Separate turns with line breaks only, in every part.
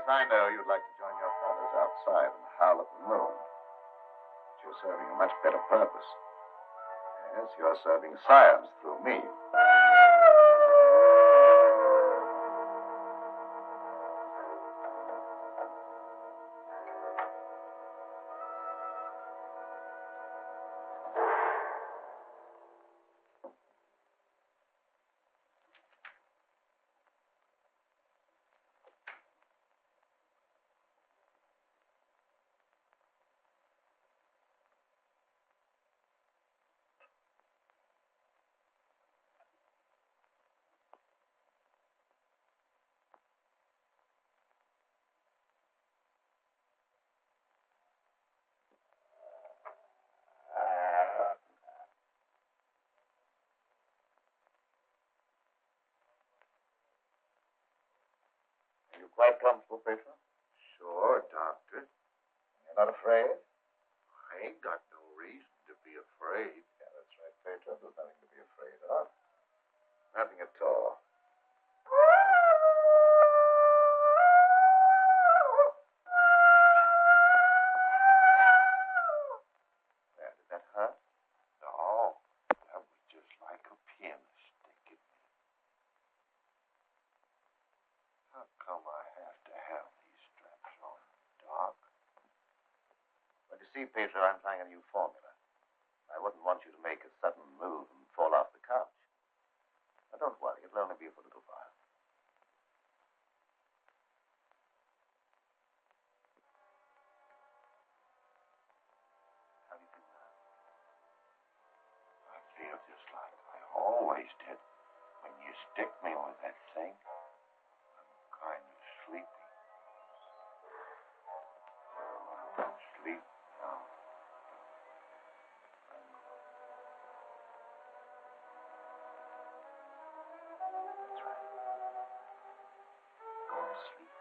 I know you'd like to join your fellows outside and howl at the moon. But you're serving a much better purpose. Yes, you're serving science through me. Are you quite comfortable, Pedro?
Sure, Doctor.
You're not afraid?
I ain't got no reason to be afraid.
Yeah, that's right, Pedro. There's nothing to be afraid of. Nothing at all. There, did that hurt?
No, that was just like a pin sticking me. How come I have to have these straps on, Doc?
Well, you see, Pedro, I'm trying a new formula. I wouldn't want you to make a sudden move and fall off the couch. Now, don't worry. It'll only be for a little while. How do you feel now?
I feel just like I always did when you stick me with that thing. I'm kind of sleepy. I'm asleep now.
That's right. Go to sleep.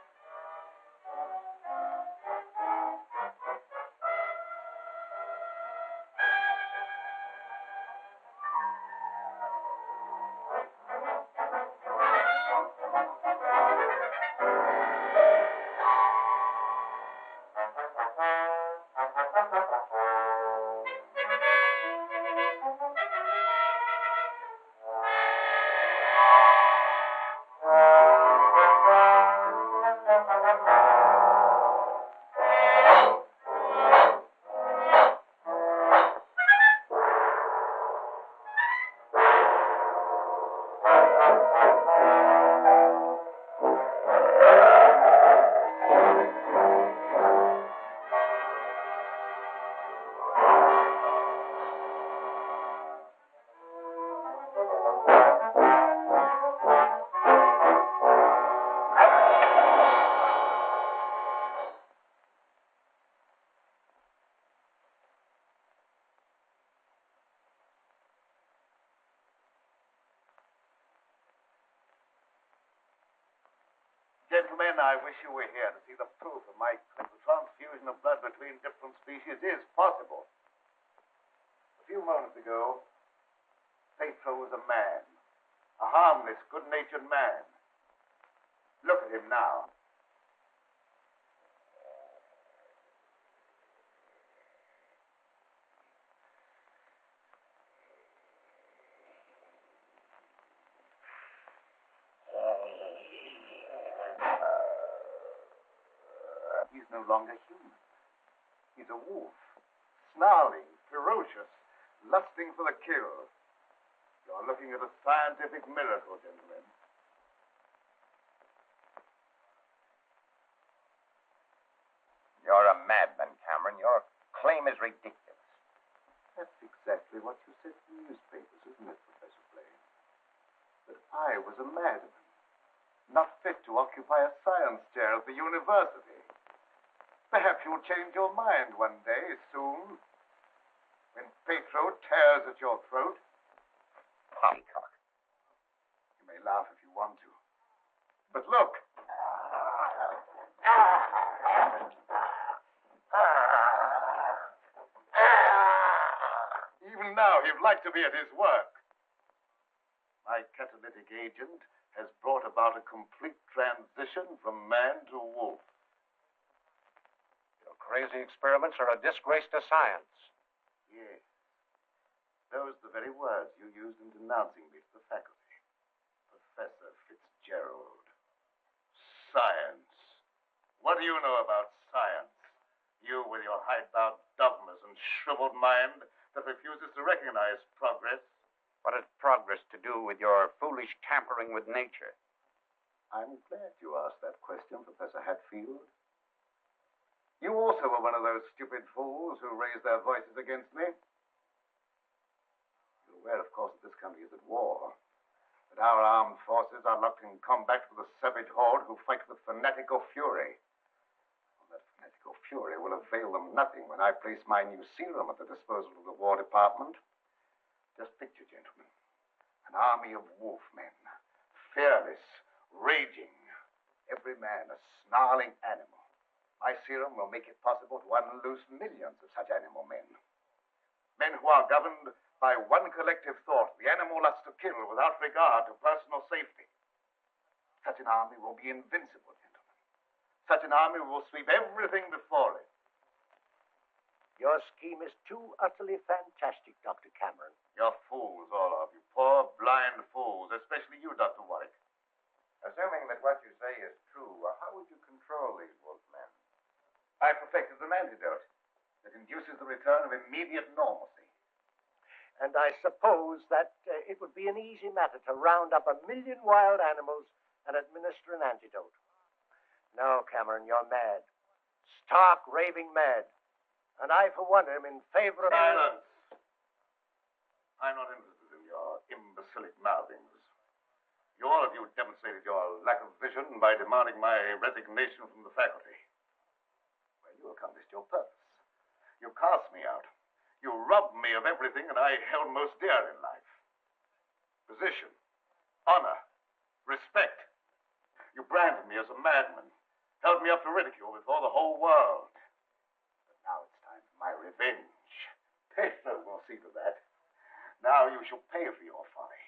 Gentlemen, I wish you were here to see the proof of my claim the transfusion of blood between different species is possible. A few moments ago, Pedro was a man. A harmless, good-natured man. Look at him now. He's no longer human. He's a wolf. Snarling, ferocious, lusting for the kill. You're looking at a scientific miracle, gentlemen.
You're a madman, Cameron. Your claim is ridiculous.
That's exactly what you said in the newspapers, isn't it, Professor Blaine? That I was a madman, not fit to occupy a science chair at the university. Perhaps you'll change your mind one day, soon, when Pedro tears at your throat.
Poppycock.
You may laugh if you want to. But look. Even now, he'd like to be at his work. My catalytic agent has brought about a complete transition from man to wolf.
crazy experiments are a disgrace to science.
Yes. Those are the very words you used in denouncing me to the faculty. Professor Fitzgerald. Science. What do you know about science? You with your hidebound dogmas and shriveled mind that refuses to recognize progress.
What has progress to do with your foolish tampering with nature?
I'm glad you asked that question, Professor Hatfield. You also were one of those stupid fools who raised their voices against me. You're aware, of course, that this country is at war. That our armed forces are locked in combat with a savage horde who fight with fanatical fury. Well, that fanatical fury will avail them nothing when I place my new serum at the disposal of the War Department. Just picture, gentlemen, an army of wolfmen, fearless, raging, every man a snarling animal. My serum will make it possible to unloose millions of such animal men. Men who are governed by one collective thought, the animal lust to kill without regard to personal safety. Such an army will be invincible, gentlemen. Such an army will sweep everything before it.
Your scheme is too utterly fantastic, Dr. Cameron.
You're fools, all of you. Poor, blind fools, especially you, Dr. Warwick.
Assuming that what you say is true, how would you control these wolfmen?
I perfected an antidote that induces the return of immediate normalcy.
And I suppose that it would be an easy matter to round up 1,000,000 wild animals and administer an antidote. No, Cameron, you're mad. Stark, raving mad. And I, for one, am in favor of...
Silence! I'm not interested in your imbecilic mouthings. You all of you demonstrated your lack of vision by demanding my resignation from the faculty. Well, you accomplished your purpose. You cast me out. You robbed me of everything that I held most dear in life. Position, honor, respect. You branded me as a madman, held me up to ridicule before the whole world. But now it's time for my revenge. Pedro will see to that. Now you shall pay for your folly.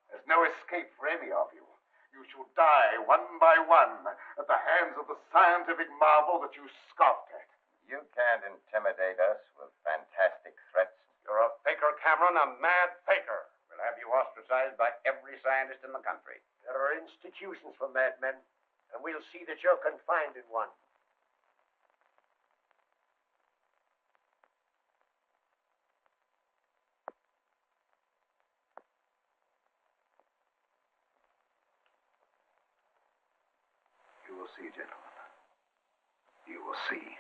There's no escape for any of you. You shall die one by one at the hands of the scientific marvel that you scoffed at.
You can't intimidate us with fantastic threats.
You're a faker, Cameron, a mad faker. We'll have you ostracized by every scientist in the country.
There are institutions for madmen, and we'll see that you're confined in one.
You will see, gentlemen. You will see.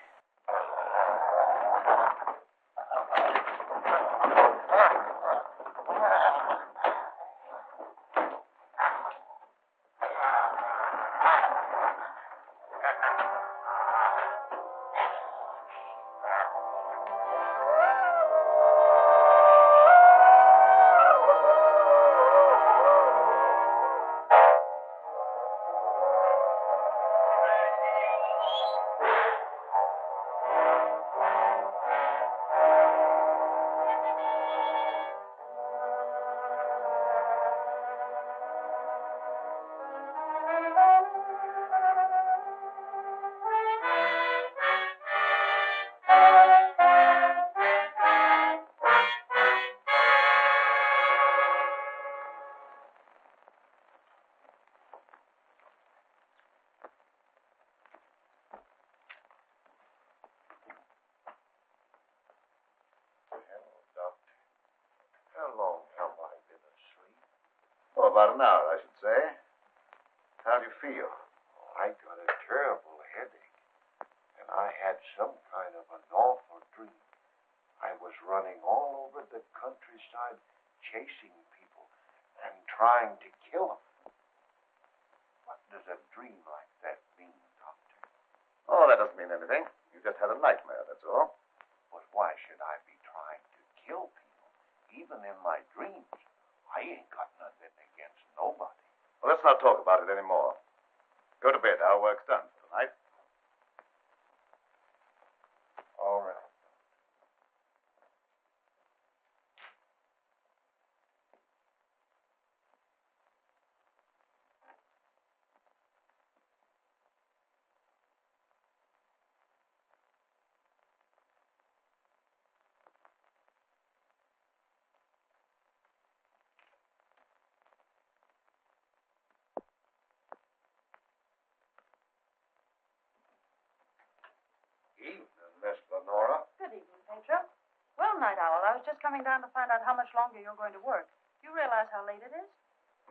Oh, about an hour, I should say. How do you feel?
I got a terrible headache, and I had some kind of an awful dream. I was running all over the countryside, chasing people and trying to kill them. What does a dream like that mean, Doctor?
Oh, that doesn't mean anything. You just had a nightmare, that's all.
But why should I be trying to kill people, even in my dreams? I ain't got nothing against nobody.
Well, let's not talk about it anymore. Go to bed. Our work's done for tonight.
All right.
just coming down to find out how much longer you're going to work. You realize how late it is?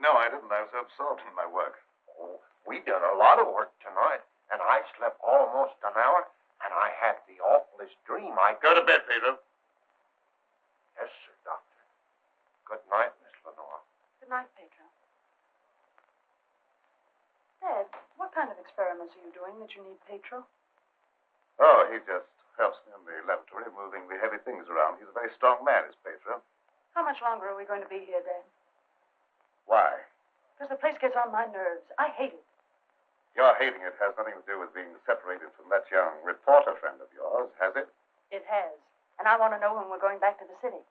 No, I didn't. I was so absorbed in my work.
Oh, we did a lot of work tonight, and I slept almost an hour, and I had the awfulest dream.
Go to bed, Pedro.
Yes, sir, Doctor. Good night, Miss Lenore.
Good night, Pedro. Dad, what kind of experiments are you doing that you need Pedro?
Oh, he just helps me in the laboratory, moving the heavy things around. He's a very strong man, is Pedro.
How much longer are we going to be here, Dad?
Why?
Because the place gets on my nerves. I hate it.
Your hating it has nothing to do with being separated from that young reporter friend of yours, has it?
It has. And I want to know when we're going back to the city.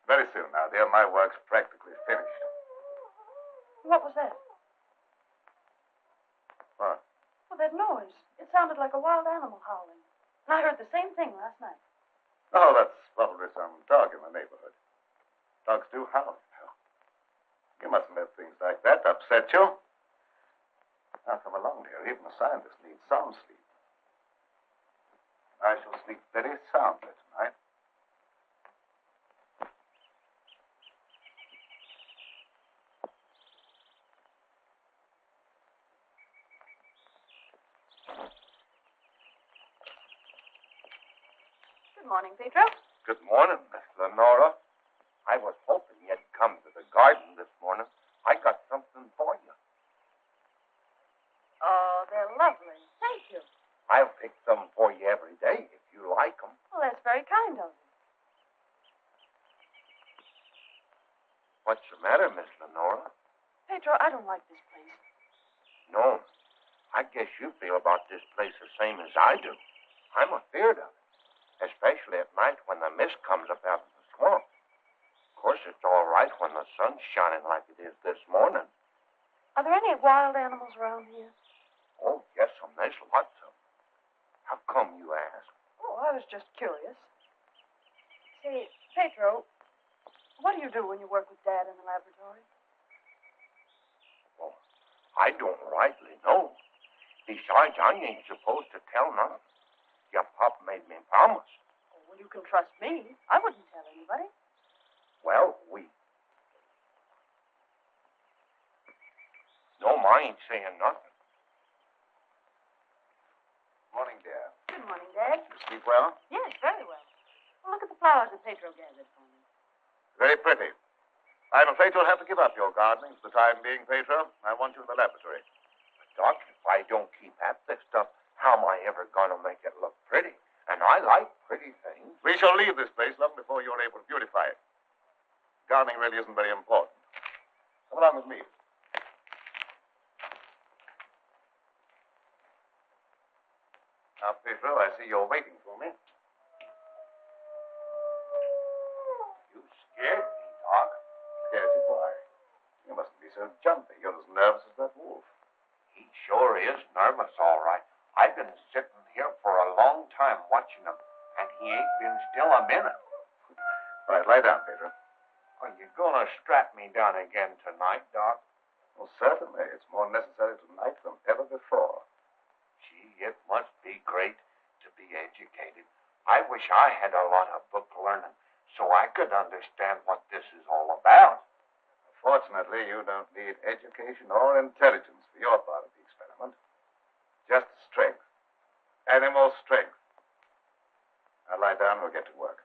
Very soon now, dear. My work's practically finished.
What was that?
What?
Well, that noise. It sounded like a wild animal howling. And I heard the same thing last night.
Oh, that's probably some dog in the neighborhood. Dogs do howl, you know. You mustn't let things like that upset you. Now, come along, dear. Even a scientist needs some sleep. I shall sleep very soundly tonight.
Good morning, Pedro.
Good morning, Miss Lenora. I was hoping you'd come to the garden this morning. I got something for you.
Oh, they're lovely. Thank you.
I'll pick some for you every day if you like them.
Well, that's very kind of you.
What's the matter, Miss Lenora?
Pedro, I don't like this place.
No, I guess you feel about this place the same as I do. I'm afeard of it, especially at night when the mist comes up out of the swamp. Of course, it's all right when the sun's shining like it is this morning.
Are there any wild animals around here?
Oh, yes, there's lots of them. How come, you ask?
Oh, I was just curious. Say, Pedro, what do you do when you work with Dad in the laboratory?
Well, I don't rightly know. Besides, I ain't supposed to tell nothing. Your pop made me promise.
Oh, well, you can trust me. I wouldn't tell anybody.
Well, No, I ain't saying nothing.
Morning, dear.
Good morning, Dad.
You sleep well?
Yes, very well. Well, look at the flowers that Pedro gathered for me.
Very pretty. I'm afraid you'll have to give up your gardening for the time being, Pedro. I want you in the laboratory.
Doc, if I don't keep at this stuff, how am I ever going to make it look pretty? And I like pretty things.
We shall leave this place long before you're able to beautify it. Gardening really isn't very important. Come along with me. Now, Pedro, I see you're waiting for me.
You scared me, Doc.
Scared you? Why? You mustn't be so jumpy. You're as nervous as that wolf.
He sure is nervous, all right. I've been sitting here for a long time watching him, and he ain't been still a minute.
All right, lie down, Pedro.
Are you going to strap me down again tonight, Doc?
Well, certainly. It's more necessary tonight than ever before.
Gee, it must be great to be educated. I wish I had a lot of book learning so I could understand what this is all about.
Fortunately, you don't need education or intelligence for your part of the experiment. Just strength. Animal strength. Now lie down and we'll get to work.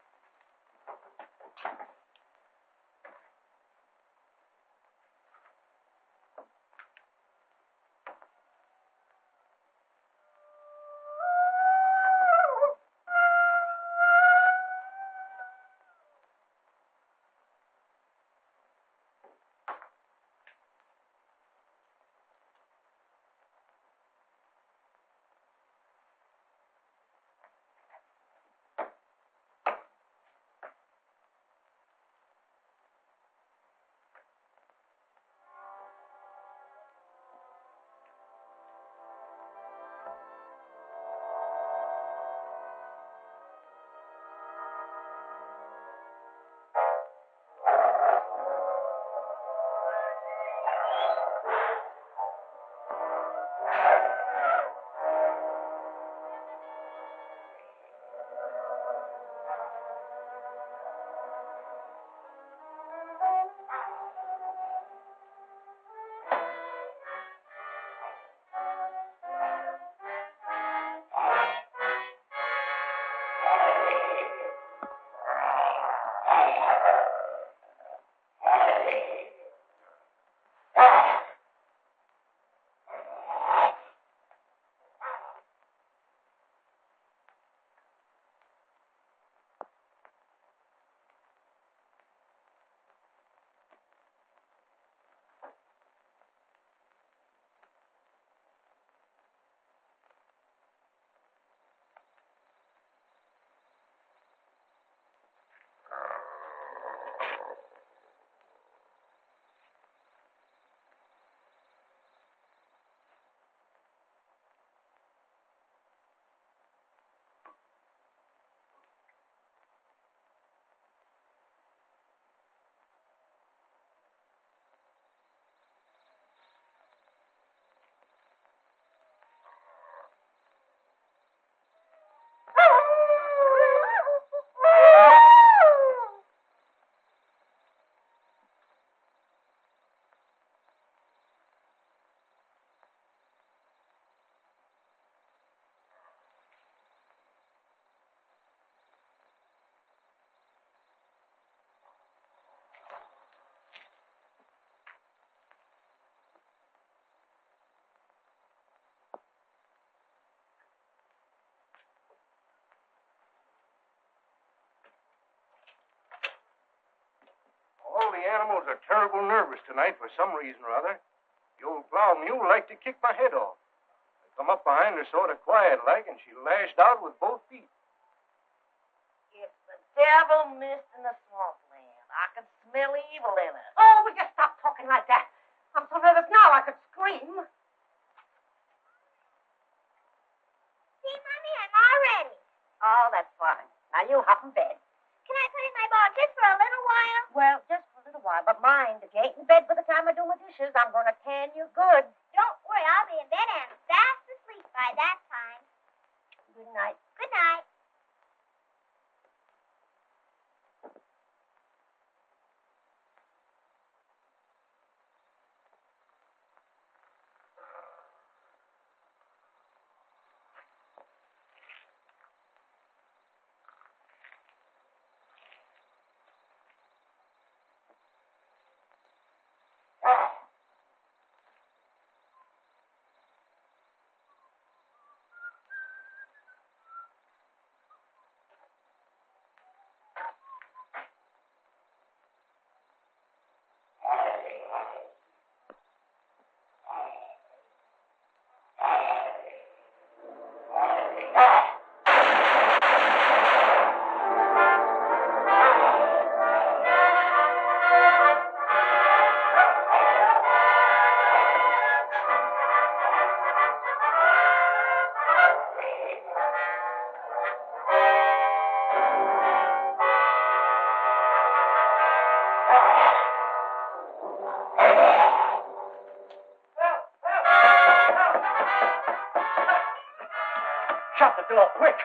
the animals are terrible nervous tonight for some reason or other. The old plow mule liked to kick my head off. I come up behind her sort of quiet-like, and she lashed out with both feet.
It's the devil mist in the swampland. I can smell evil in it.
Oh, will you stop talking like that? I'm so nervous now I could scream.
See, Mommy, I'm all ready.
Oh, that's fine. Now you hop in bed.
Can I play in my ball just for a little while?
Well, just for a little while. But mind, if you ain't in bed by the time I do my dishes, I'm going to tan you good.
Don't worry, I'll be in bed and fast asleep by that time.
Good night.
Good night.
Shut the door, quick!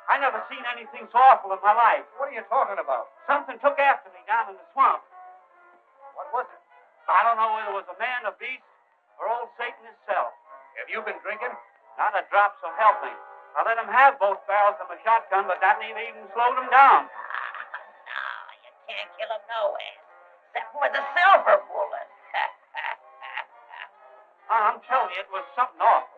I never seen anything so awful in my life.
What are you talking about?
Something took after me down in the swamp.
What was it?
I don't know whether it was a man, a beast, or old Satan himself.
Have you been drinking?
Not a drop, so help me. I let him have both barrels of my shotgun, but that ain't even slowed him down.
No, you can't kill him nowhere. Except with a silver bullet.
I'm telling you, it was something awful.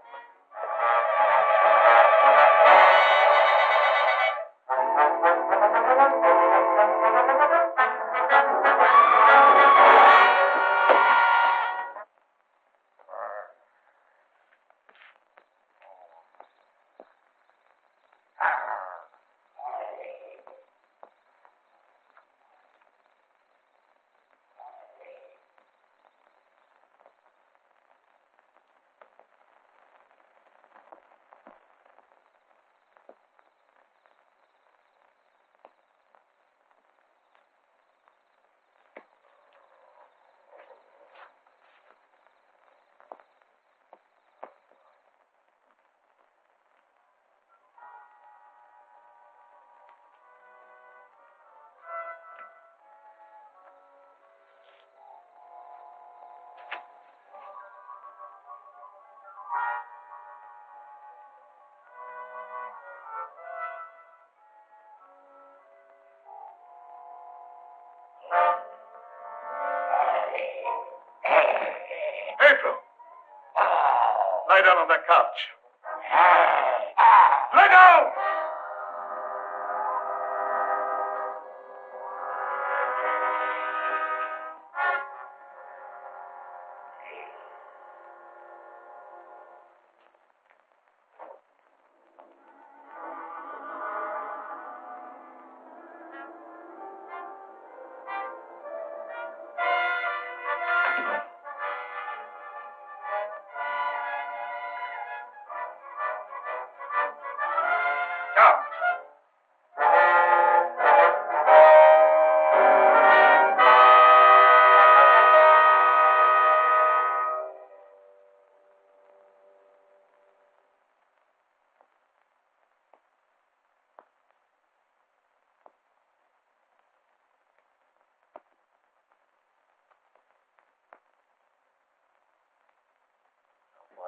Pedro! Lie down on that couch. Lie down!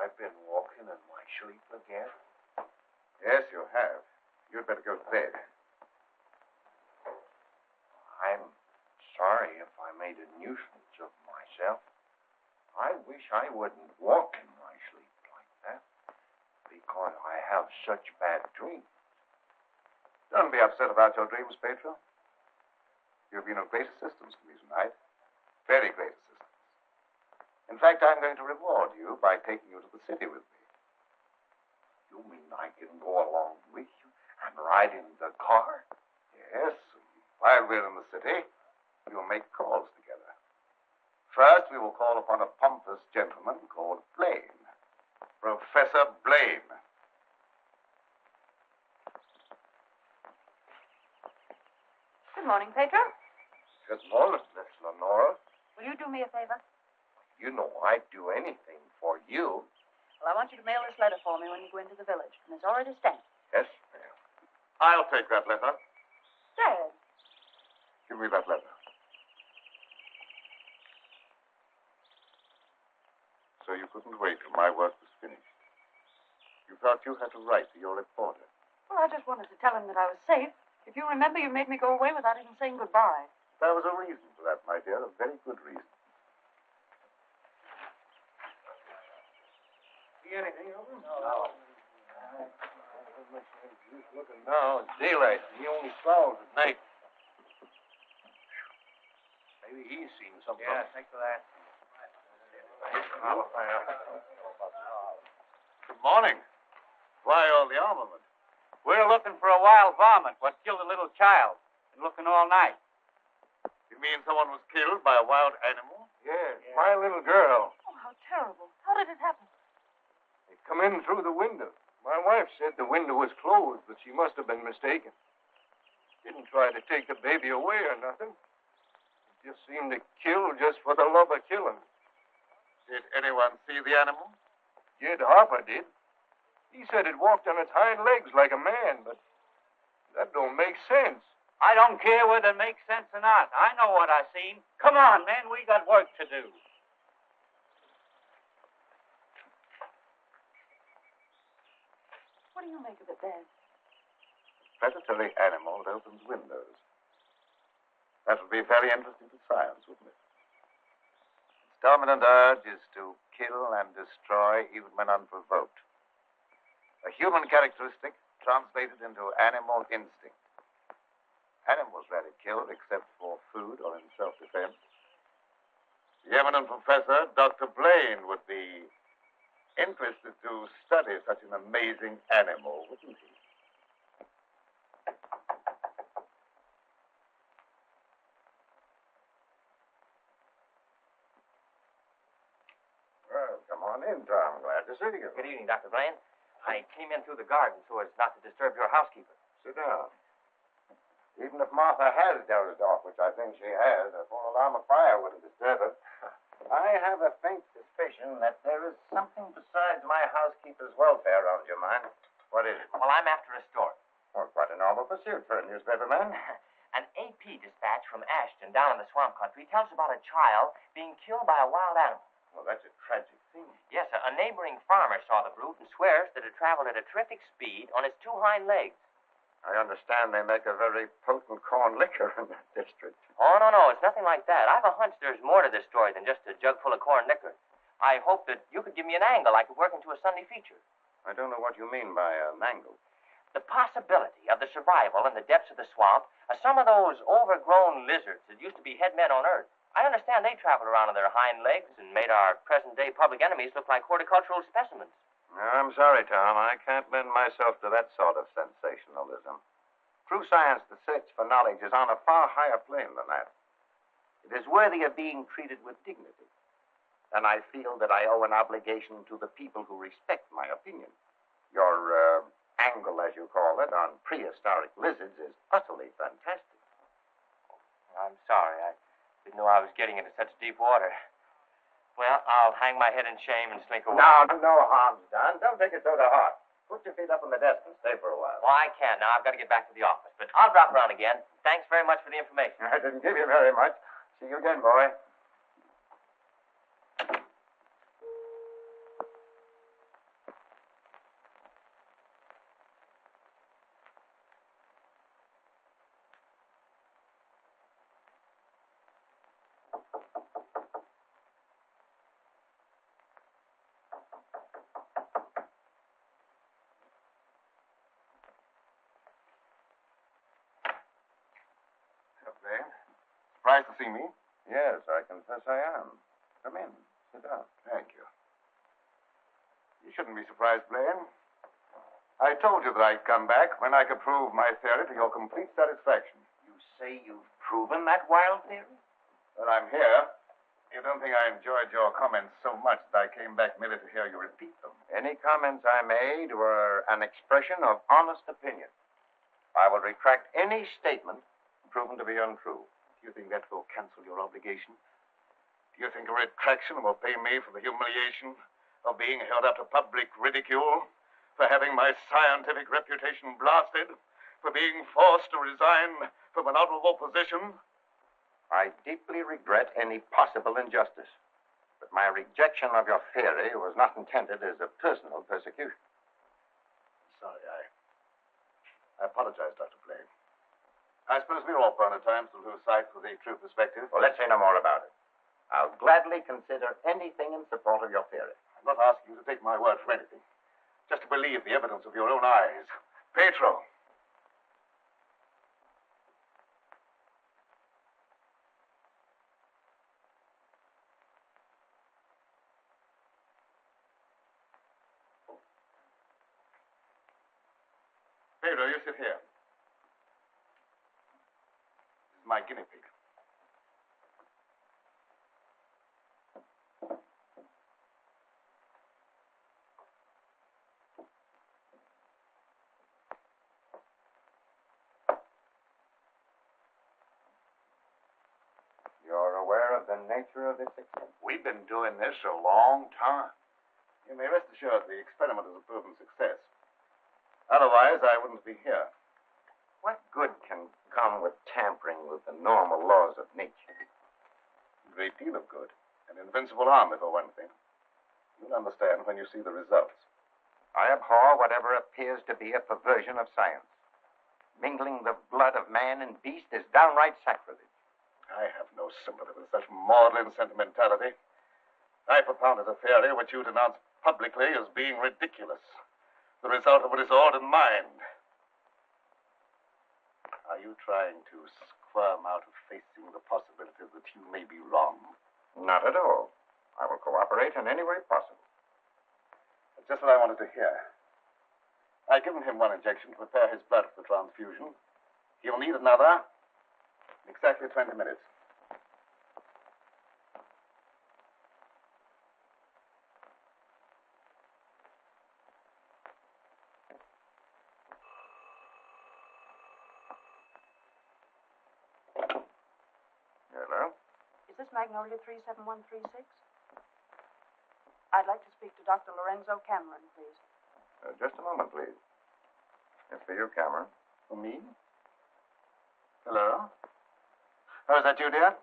I've been walking in my sleep again.
Yes, you have. You'd better go to bed.
I'm sorry if I made a nuisance of myself. I wish I wouldn't walk in my sleep like that, because I have such bad dreams.
Don't be upset about your dreams, Pedro. You've been of great assistance to me tonight. Very great assistance. In fact, I'm going to reward you by taking you to the city with me.
You mean I can go along with you and ride in the car?
Yes. While we're in the city, we will make calls together. First, we will call upon a pompous gentleman called Blaine. Professor Blaine.
Good morning, Pedro.
Good morning, Miss Lenora.
Will you do me a favor?
You know I'd do anything for you.
Well, I want you to mail this letter for me when you go into the village. And it's already stamped.
Yes, ma'am.
I'll take that letter.
Dad.
Give me that letter. So you couldn't wait till my work was finished. You thought you had to write to your reporter.
Well, I just wanted to tell him that I was safe. If you remember, you made me go away without even saying goodbye.
There was a reason for that, my dear, a very good reason.
See anything of him? No. Looking now, it's daylight. He only prowls at night. Maybe he's seen something. Yeah, thanks for that.
Good morning. Why all the armament?
We're looking for a wild varmint what killed a little child. Been looking all night.
You mean someone was killed by a wild animal?
Yes, my little girl.
Oh, how terrible. How did it happen?
It come in through the window. My wife said the window was closed, but she must have been mistaken. Didn't try to take the baby away or nothing. It just seemed to kill just for the love of killing.
Did anyone see the animal?
Jed Harper did. He said it walked on its hind legs like a man, but that don't make sense.
I don't care whether it makes sense or not. I know what I seen. Come on, man. We got work to do.
What do you make of it, Dad?
Predatory animal that opens windows. That would be very interesting to science, wouldn't it? Its dominant urge is to kill and destroy even when unprovoked. A human characteristic translated into animal instinct. Animals rarely killed except for food or in self-defense. The eminent professor, Dr. Blaine, would be interested to study such an amazing animal, wouldn't he?
Well, come on in, Tom. Glad to see you.
Good evening, Dr. Blaine. I came in through the garden so as not to disturb your housekeeper.
Sit down. Even if Martha has dozed off, which I think she has, a full alarm of fire wouldn't disturb her.
I have a faint suspicion that there is something besides my housekeeper's welfare on your mind.
What is it?
Well, I'm after a story.
Well, quite a novel pursuit for a newspaperman.
An AP dispatch from Ashton down in the swamp country tells about a child being killed by a wild animal.
Well, that's a tragic thing.
Yes, a neighboring farmer saw the brute and swears that it traveled at a terrific speed on its two hind legs.
I understand they make a very potent corn liquor in that district.
Oh, no, it's nothing like that. I have a hunch there's more to this story than just a jug full of corn liquor. I hope that you could give me an angle I could work into a Sunday feature.
I don't know what you mean by an angle.
The possibility of the survival in the depths of the swamp of some of those overgrown lizards that used to be head men on Earth. I understand they traveled around on their hind legs and made our present-day public enemies look like horticultural specimens.
I'm sorry, Tom. I can't lend myself to that sort of sensationalism. True science, the search for knowledge, is on a far higher plane than that. It is worthy of being treated with dignity. And I feel that I owe an obligation to the people who respect my opinion. Your angle, as you call it, on prehistoric lizards is utterly fantastic.
I'm sorry. I didn't know I was getting into such deep water. Well, I'll hang my head in shame and slink away.
No harm's done. Don't take it so to heart. Put your feet up on the desk and stay for a while.
Well, I can't now. I've got to get back to the office. But I'll drop around again. Thanks very much for the information.
I didn't give you very much. See you again, boy.
surprised to see me?
Yes, I confess I am. Come in. Sit down.
Thank you. You shouldn't be surprised, Blaine. I told you that I'd come back when I could prove my theory to your complete satisfaction.
You say you've proven that wild theory?
Well, I'm here. You don't think I enjoyed your comments so much that I came back merely to hear you repeat them?
Any comments I made were an expression of honest opinion. I will retract any statement proven to be untrue.
Do you think that will cancel your obligation? Do you think a retraction will pay me for the humiliation of being held up to public ridicule, for having my scientific reputation blasted, for being forced to resign from an honorable position?
I deeply regret any possible injustice, but my rejection of your theory was not intended as a personal persecution.
Sorry, I apologize, Dr. Blaine. I suppose we're all prone at times to lose sight of the true perspective.
Well, let's say no more about it. I'll gladly consider anything in support of your theory.
I'm not asking you to take my word for anything. Just to believe the evidence of your own eyes. Pedro. Pedro, you sit here. This is my guinea pig.
You're aware of the nature of this experiment?
We've been doing this a long time.
You may rest assured the experiment is a proven success. Otherwise, I wouldn't be here.
What good can come with tampering with the normal laws of nature?
A great deal of good. An invincible army, for one thing. You'll understand when you see the results.
I abhor whatever appears to be a perversion of science. Mingling the blood of man and beast is downright sacrilege.
I have no sympathy with such maudlin sentimentality. I propounded a theory which you denounced publicly as being ridiculous. The result of a disordered mind. Are you trying to squirm out of facing the possibility that you may be wrong?
Not at all. I will cooperate in any way possible.
That's just what I wanted to hear. I've given him one injection to prepare his blood for the transfusion. He'll need another in exactly 20 minutes.
Hello?
Is this Magnolia 37136? I'd like to speak to Dr. Lorenzo Cameron, please.
Just a moment, please. It's for you, Cameron.
For me? Hello? Oh, is that you, dear?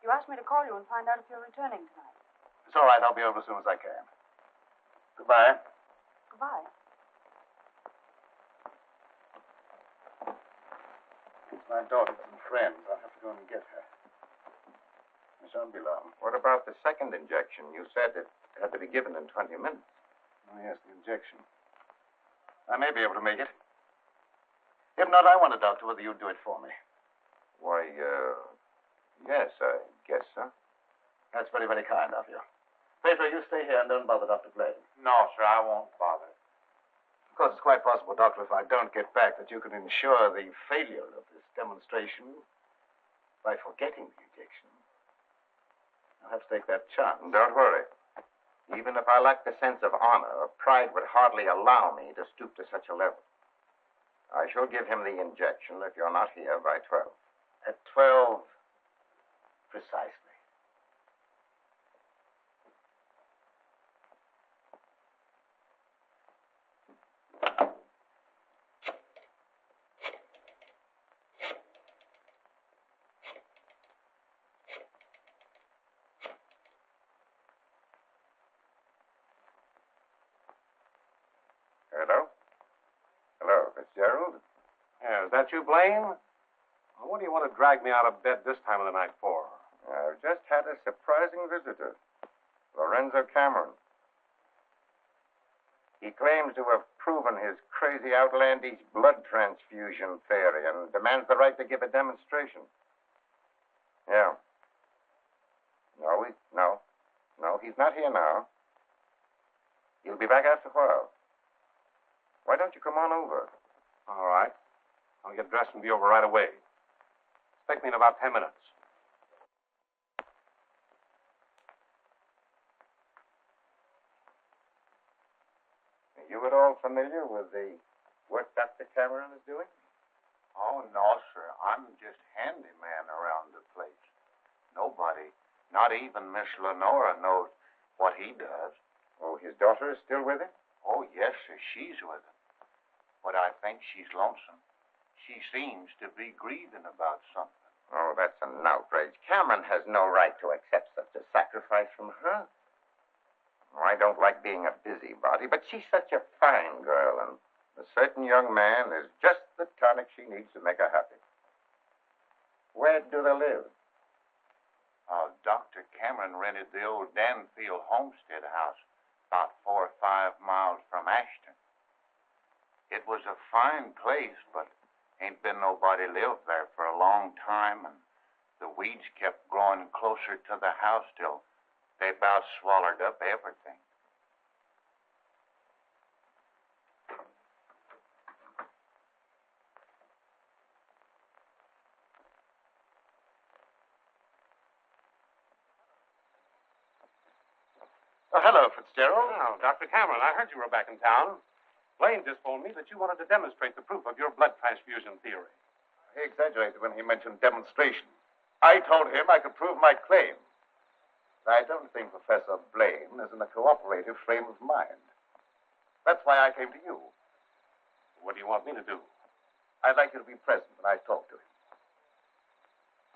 You asked me to call you and find out if you're returning tonight.
It's all right. I'll be over as soon as I can. Goodbye.
Goodbye.
It's my daughter and friends. I'll have to go and get her. I shan't be long.
What about the second injection? You said it had to be given in 20 minutes.
Oh, yes, the injection. I may be able to make it. If not, I wonder, Doctor, whether you'd do it for me.
Why, yes, I guess so.
That's very, very kind of you. Pedro, you stay here and don't bother Dr. Blaine.
No, sir, I won't bother.
Of course, it's quite possible, Doctor, if I don't get back, that you can ensure the failure of this demonstration by forgetting the injection. I'll have to take that chance.
Don't worry. Even if I lacked the sense of honor, pride would hardly allow me to stoop to such a level. I shall give him the injection if you're not here by 12.
At 12, precisely.
Hello? Hello, Fitzgerald?
Yeah, is that you, Blaine? Well, what do you want to drag me out of bed this time of the night for?
I've just had a surprising visitor, Lorenzo Cameron. He claims to have proven his crazy, outlandish blood transfusion theory and demands the right to give a demonstration. Yeah. No, he's not here now. He'll be back after a while. Why don't you come on over?
All right. I'll get dressed and be over right away. Expect me in about 10 minutes.
Are you at all familiar with the work Dr. Cameron is doing?
Oh, no, sir. I'm just handyman around the place. Nobody, not even Miss Lenora, knows what he does.
Oh, his daughter is still with him?
Oh, yes, sir. She's with him. But I think she's lonesome. She seems to be grieving about something.
Oh, that's an outrage. Cameron has no right to accept such a sacrifice from her. Oh, I don't like being a busybody, but she's such a fine girl, and a certain young man is just the tonic she needs to make her happy. Where do they live?
Dr. Cameron rented the old Danfield homestead house about 4 or 5 miles from Ashton. It was a fine place, but ain't been nobody lived there for a long time, and the weeds kept growing closer to the house till they about swallowed up everything.
Oh, hello, Fitzgerald. Oh, Dr. Cameron, I heard you were back in town. Blaine just told me that you wanted to demonstrate the proof of your blood transfusion theory.
He exaggerated when he mentioned demonstration. I told him I could prove my claim. I don't think Professor Blaine is in a cooperative frame of mind. That's why I came to you.
What do you want me to do?
I'd like you to be present when I talk to him.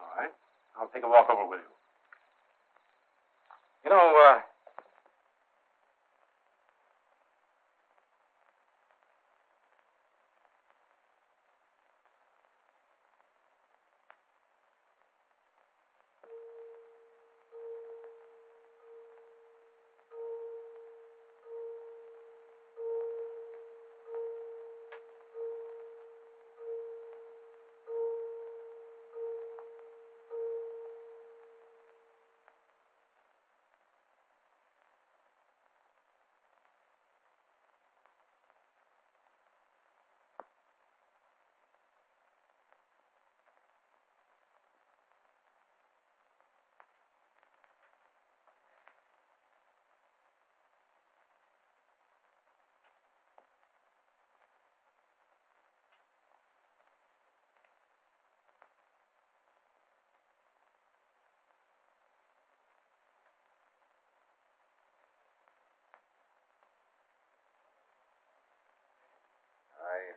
All right. I'll take a walk over with you. You know,
I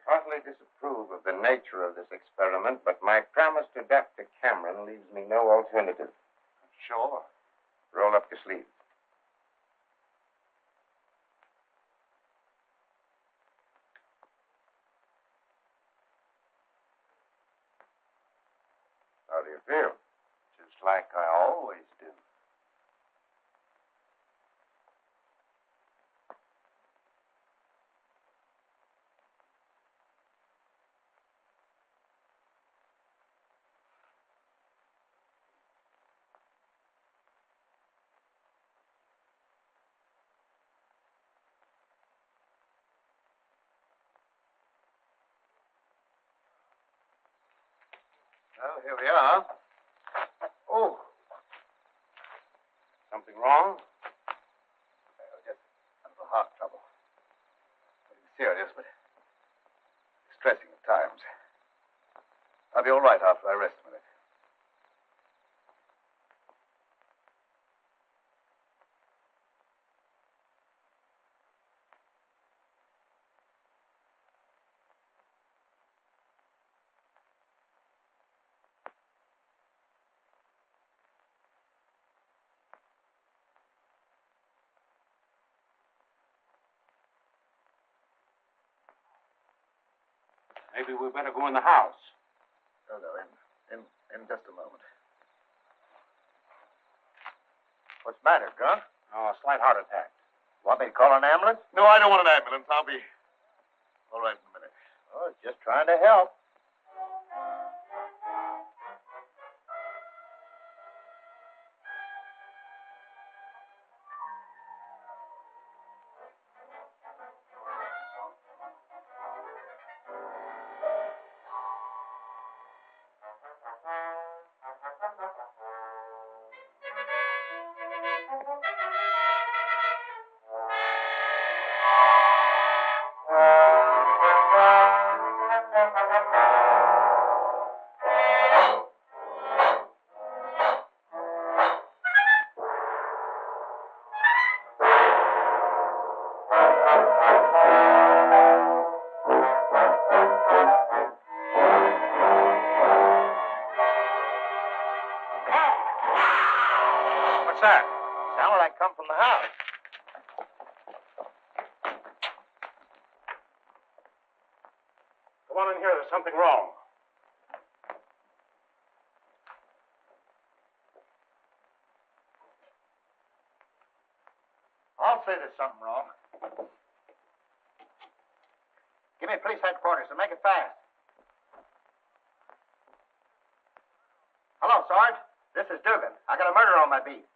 heartily disapprove of the nature of this experiment, but my promise to Dr. Cameron leaves me no alternative.
Sure.
Roll up your sleeves. How do you feel?
Just like I always do. Well, here we are. Oh.
something wrong?
Just a little heart trouble. Nothing serious, but distressing at times. I'll be all right after I rest a minute.
Maybe we better go in the house.
Oh, no, in just a moment. What's the matter, Grunt?
Oh, a slight heart attack.
Want me to call an ambulance? No, I don't want an ambulance. I'll be all right in a minute.
Oh, just trying to help.
What's that?
Sounded like come from the house.
Come on in here. There's something wrong.
I'll say there's something wrong. Give me police headquarters and make it fast. Hello, Sarge. This is Dugan. I got a murder on my beat.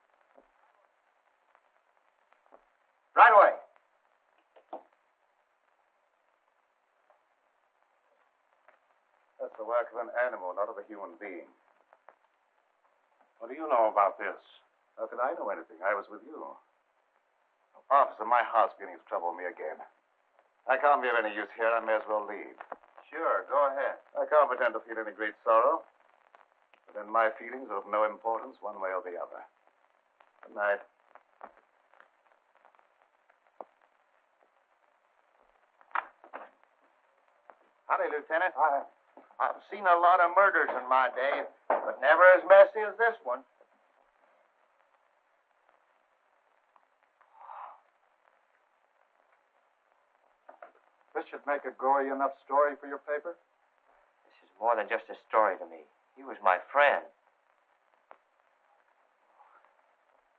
Right away.
That's the work of an animal, not of a human being.
What do you know about this?
How could I know anything? I was with you. Officer, my heart's beginning to trouble me again. I can't be of any use here. I may as well leave.
Sure, go ahead.
I can't pretend to feel any great sorrow. But then my feelings are of no importance one way or the other. Good night.
Howdy, Lieutenant. I've seen a lot of murders in my day, but never as messy as this one.
This should make a gory enough story for your paper?
This is more than just a story to me. He was my friend.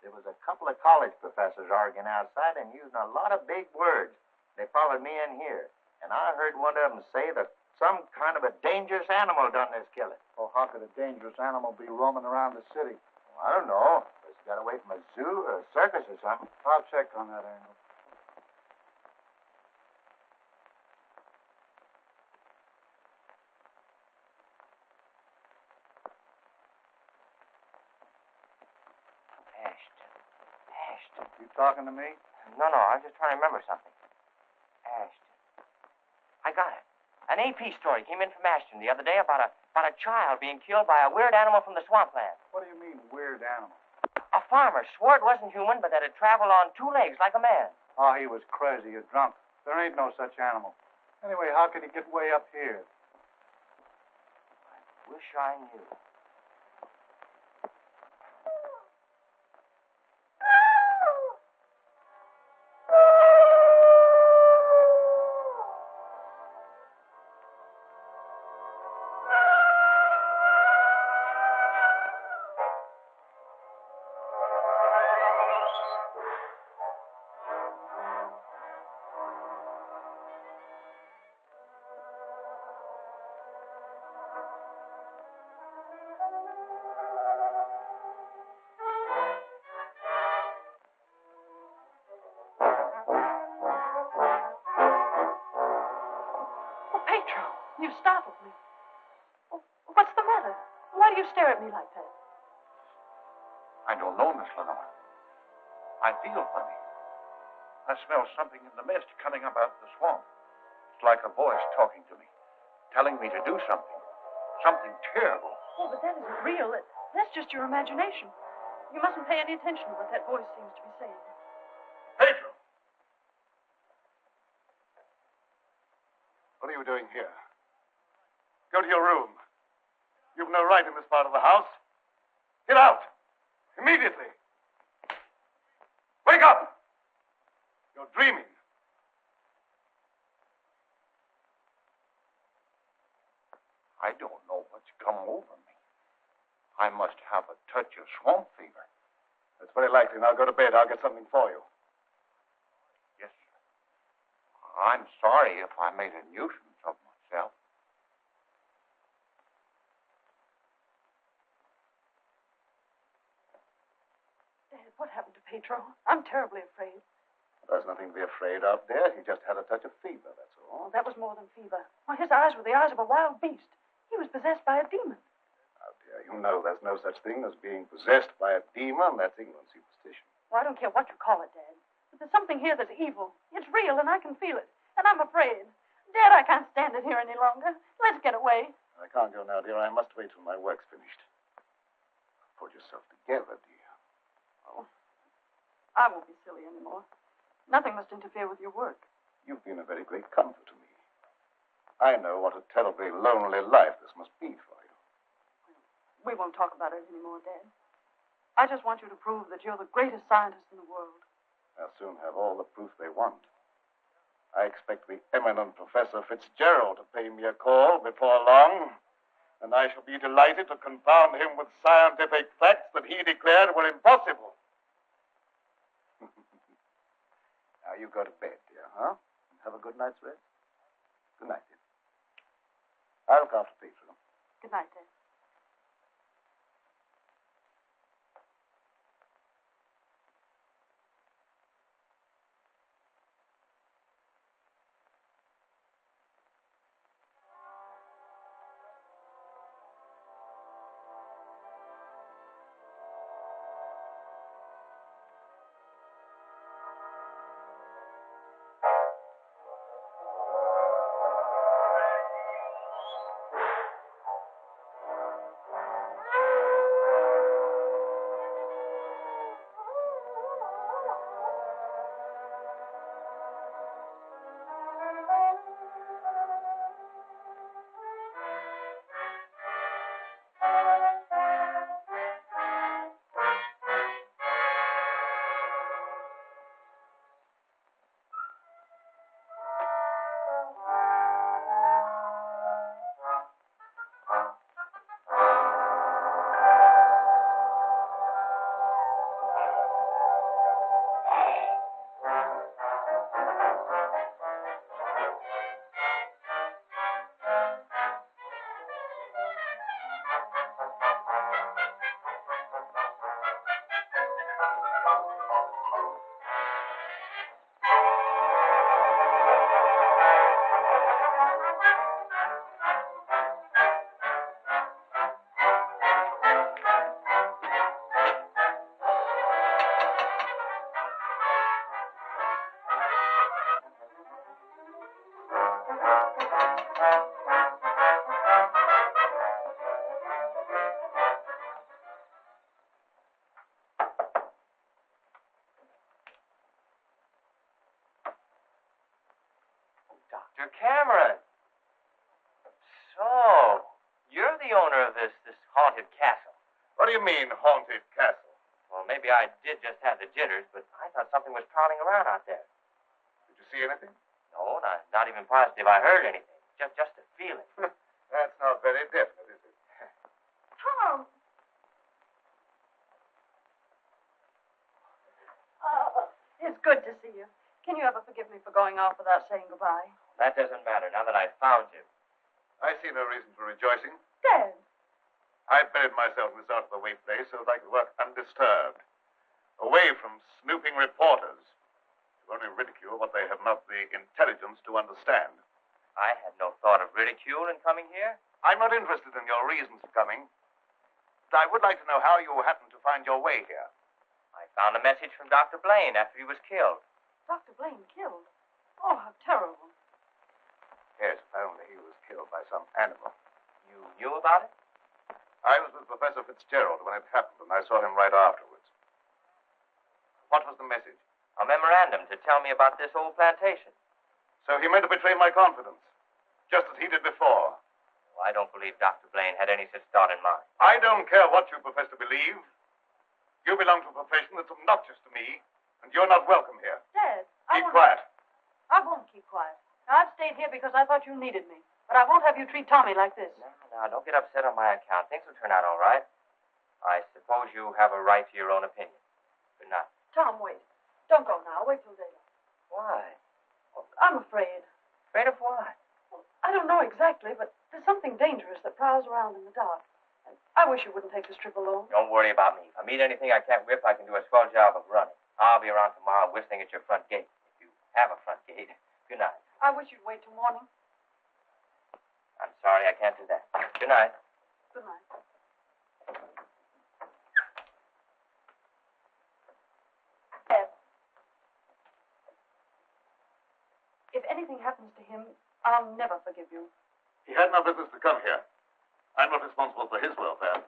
There was a couple of college professors arguing outside and using a lot of big words. They followed me in here, and I heard one of them say that some kind of a dangerous animal done this killing.
Oh, how could a dangerous animal be roaming around the city?
Well, I don't know. It's got away from a zoo or a circus or something.
I'll check on that angle.
Ashton.
You talking to me?
No, I was just trying to remember something. Ashton. I got it. An AP story came in from Ashton the other day about a child being killed by a weird animal from the swampland.
What do you mean, weird animal?
A farmer swore it wasn't human, but that it traveled on two legs like a man.
Oh, he was crazy or drunk. There ain't no such animal. Anyway, how could he get way up here?
I wish I knew.
You startled me. What's the matter? Why do you stare at me like that?
I don't know, Miss Lenore. I feel funny. I smell something in the mist coming up out of the swamp. It's like a voice talking to me, telling me to do something. Something terrible.
Oh, but that isn't real. That's just your imagination. You mustn't pay any attention to what that voice seems to be saying.
Pedro!
What are you doing here? Go to your room. You've no right in this part of the house. Get out! Immediately! Wake up! You're dreaming.
I don't know what's come over me. I must have a touch of swamp fever.
That's very likely. Now go to bed. I'll get something for you.
Yes, sir. I'm sorry if I made a nuisance of myself.
Dad, what happened to Pedro? I'm terribly afraid.
There's nothing to be afraid of, dear. He just had a touch of fever, that's all.
Oh, that was more than fever. Why, his eyes were the eyes of a wild beast. He was possessed by a demon.
Now, dear, you know there's no such thing as being possessed by a demon. That's England's superstition.
Well, I don't care what you call it, Dad. But there's something here that's evil. It's real, and I can feel it. And I'm afraid. Dad, I can't stand it here any longer. Let's get away.
I can't go now, dear. I must wait till my work's finished. Pull yourself together, dear.
Oh, I won't be silly anymore. Nothing must interfere with your work.
You've been a very great comfort to me. I know what a terribly lonely life this must be for you.
We won't talk about it anymore, Dad. I just want you to prove that you're the greatest scientist in the world.
They'll soon have all the proof they want. I expect the eminent Professor Fitzgerald to pay me a call before long, and I shall be delighted to confound him with scientific facts that he declared were impossible. Now you go to bed, dear, huh? And have a good night's rest. Good night, dear. I'll look after Pedro.
Good night, Dad.
Dr. Cameron. So, you're the owner of this haunted castle.
What do you mean, haunted castle?
Well, maybe I did just have the jitters, but I thought something was prowling around out there.
Did you see anything?
No, not even positive I heard anything. Just a feeling.
That's not very definite, is it?
Tom! It's good to see you. Can you ever forgive me for going off without saying goodbye?
That doesn't matter now that I've found you.
I see no reason for rejoicing.
Dad!
I buried myself in this out-of-the-way place so that I could work undisturbed, away from snooping reporters who only ridicule what they have not the intelligence to understand.
I had no thought of ridicule in coming here.
I'm not interested in your reasons for coming, but I would like to know how you happened to find your way here.
I found a message from Dr. Blaine after he was killed.
Dr. Blaine killed? Oh, how terrible.
Yes, apparently he was killed by some animal.
You knew about it?
I was with Professor Fitzgerald when it happened, and I saw him right afterwards. What was the message?
A memorandum to tell me about this old plantation.
So he meant to betray my confidence, just as he did before.
Well, I don't believe Dr. Blaine had any such thought in mind.
I don't care what you profess to believe. You belong to a profession that's obnoxious to me, and you're not welcome here.
Dad,
Keep quiet.
I won't keep quiet. Now, I've stayed here because I thought you needed me. But I won't have you treat Tommy like this.
No, don't get upset on my account. Things will turn out all right. I suppose you have a right to your own opinion. Good night.
Tom, wait. Don't go now. Wait till daylight.
Why?
Well, I'm afraid.
Afraid of what?
Well, I don't know exactly, but there's something dangerous that prowls around in the dark. And I wish you wouldn't take this trip alone.
Don't worry about me. If I meet anything I can't whip, I can do a swell job of running. I'll be around tomorrow whistling at your front gate. If you have a front gate. Good night.
I wish you'd wait till morning.
I'm sorry, I can't do that. Good night.
Good night. Ed, if anything happens to him, I'll never forgive you.
He had no business to come here. I'm not responsible for his welfare.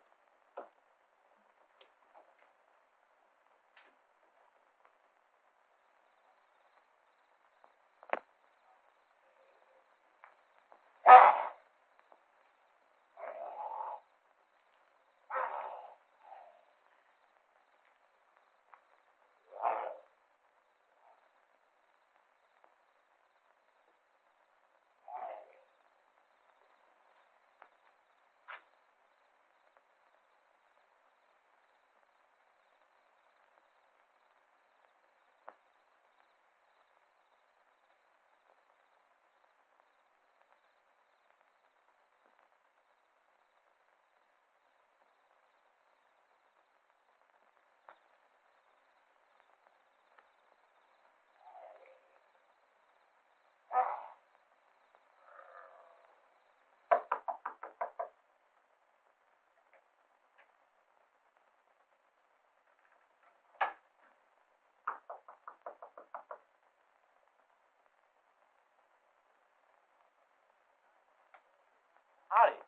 Howdy.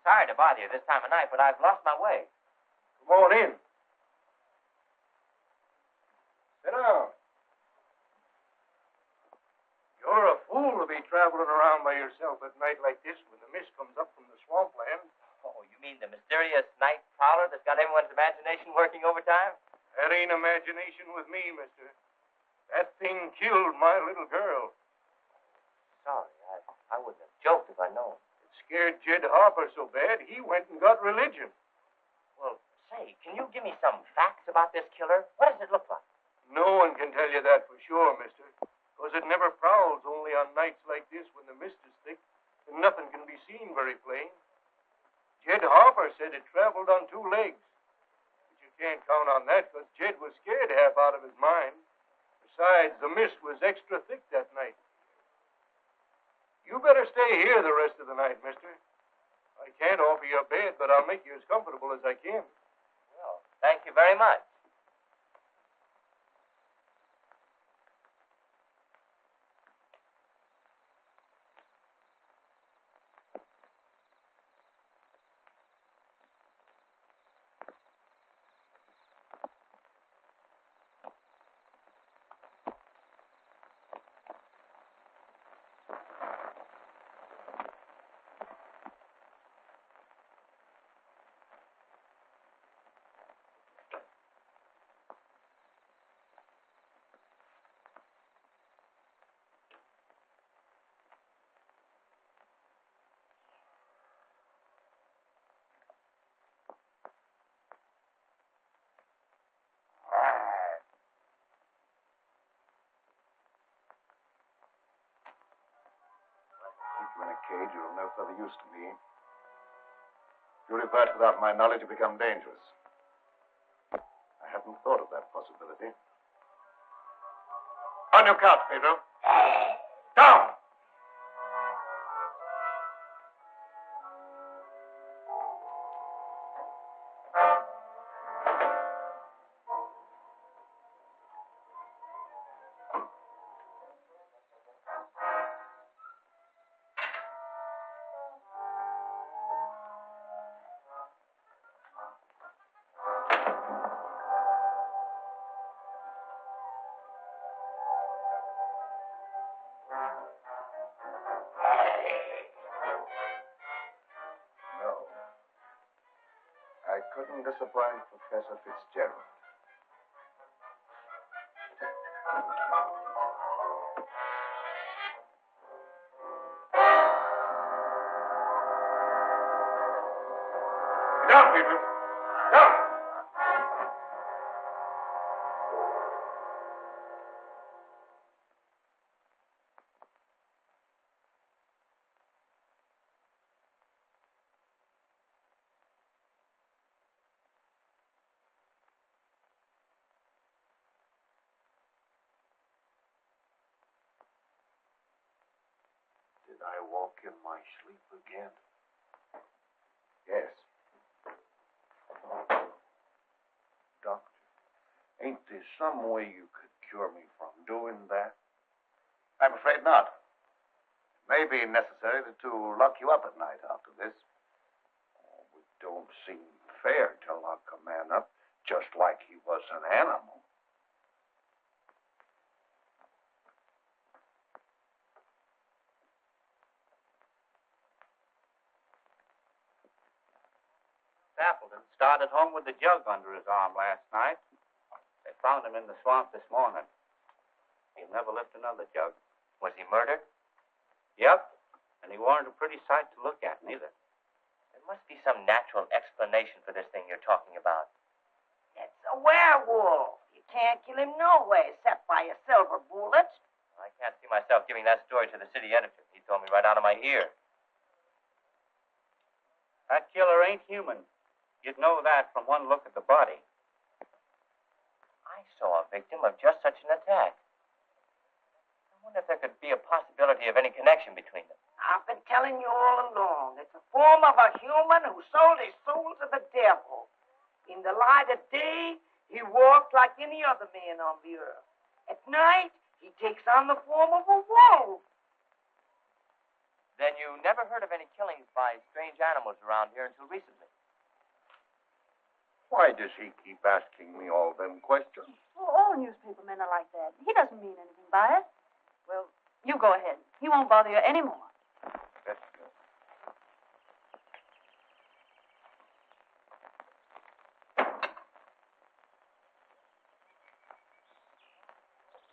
Sorry to bother you this time of night, but I've lost my way.
Come on in. Sit down. You're a fool to be traveling around by yourself at night like this when the mist comes up from the swampland.
Oh, you mean the mysterious night prowler that's got everyone's imagination working overtime?
That ain't imagination with me, mister. That thing killed my little girl.
Sorry, I wouldn't have joked if I'd known.
It scared Jed Harper so bad, he went and got religion.
Well, say, can you give me some facts about this killer? What does it look like?
No one can tell you that for sure, mister. Because it never prowls only on nights like this when the mist is thick and nothing can be seen very plain. Jed Harper said it traveled on 2 legs. But you can't count on that because Jed was scared half out of his mind. Besides, the mist was extra thick that night. You better stay here the rest of the night, mister. I can't offer you a bed, but I'll make you as comfortable as I can.
Well, thank you very much.
You in a cage, you're of no further use to me. If you revert without my knowledge, you become dangerous. I hadn't thought of that possibility. On your couch, Pedro. Down! I couldn't disappoint Professor Fitzgerald. Get down, people. Down.
Did I walk in my sleep again?
Yes.
Doctor, ain't there some way you could cure me from doing that?
I'm afraid not. It may be necessary to lock you up at night after this.
Oh, it don't seem fair to lock a man up just like he was an animal.
Appleton started home with the jug under his arm last night. They found him in the swamp this morning. He'll never lift another jug.
Was he murdered?
Yep. And he weren't a pretty sight to look at, neither.
There must be some natural explanation for this thing you're talking about.
It's a werewolf. You can't kill him no way except by a silver bullet.
I can't see myself giving that story to the city editor. He told me right out of my ear.
That killer ain't human. You'd know that from one look at the body.
I saw a victim of just such an attack. I wonder if there could be a possibility of any connection between them.
I've been telling you all along. It's a form of a human who sold his soul to the devil. In the light of day, he walked like any other man on the earth. At night, he takes on the form of a wolf.
Then you never heard of any killings by strange animals around here until recently?
Why does he keep asking me all them questions?
Well, all newspapermen are like that. He doesn't mean anything by it. Well, you go ahead. He won't bother you anymore.
That's good.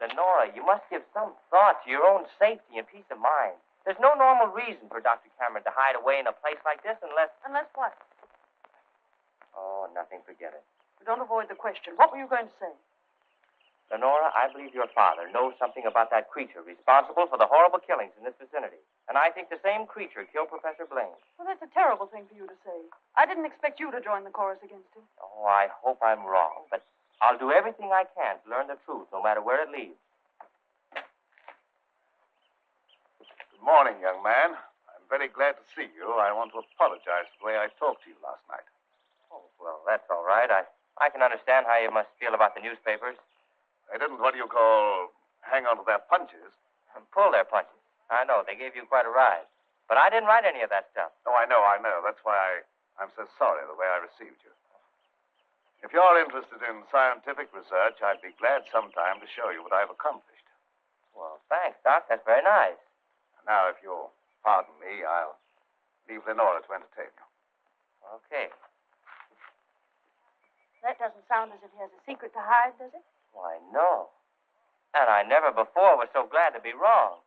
Lenora, you must give some thought to your own safety and peace of mind. There's no normal reason for Dr. Cameron to hide away in a place like this unless...
Unless what?
Oh, nothing. Forget it.
Don't avoid the question. What were you going to say?
Lenora, I believe your father knows something about that creature responsible for the horrible killings in this vicinity. And I think the same creature killed Professor Blaine.
Well, that's a terrible thing for you to say. I didn't expect you to join the chorus against him.
Oh, I hope I'm wrong, but I'll do everything I can to learn the truth, no matter where it leads.
Good morning, young man. I'm very glad to see you. I want to apologize for the way I talked to you last night.
Oh, well, that's all right. I can understand how you must feel about the newspapers.
They didn't, what do you call, hang on to their punches.
And pull their punches. I know, they gave you quite a ride. But I didn't write any of that stuff.
Oh, I know. That's why I'm so sorry the way I received you. If you're interested in scientific research, I'd be glad sometime to show you what I've accomplished.
Well, thanks, Doc. That's very nice.
Now, if you'll pardon me, I'll leave Lenora to entertain you.
Okay.
That doesn't sound as if he has a secret to hide, does it?
Why, no. And I never before was so glad to be wrong.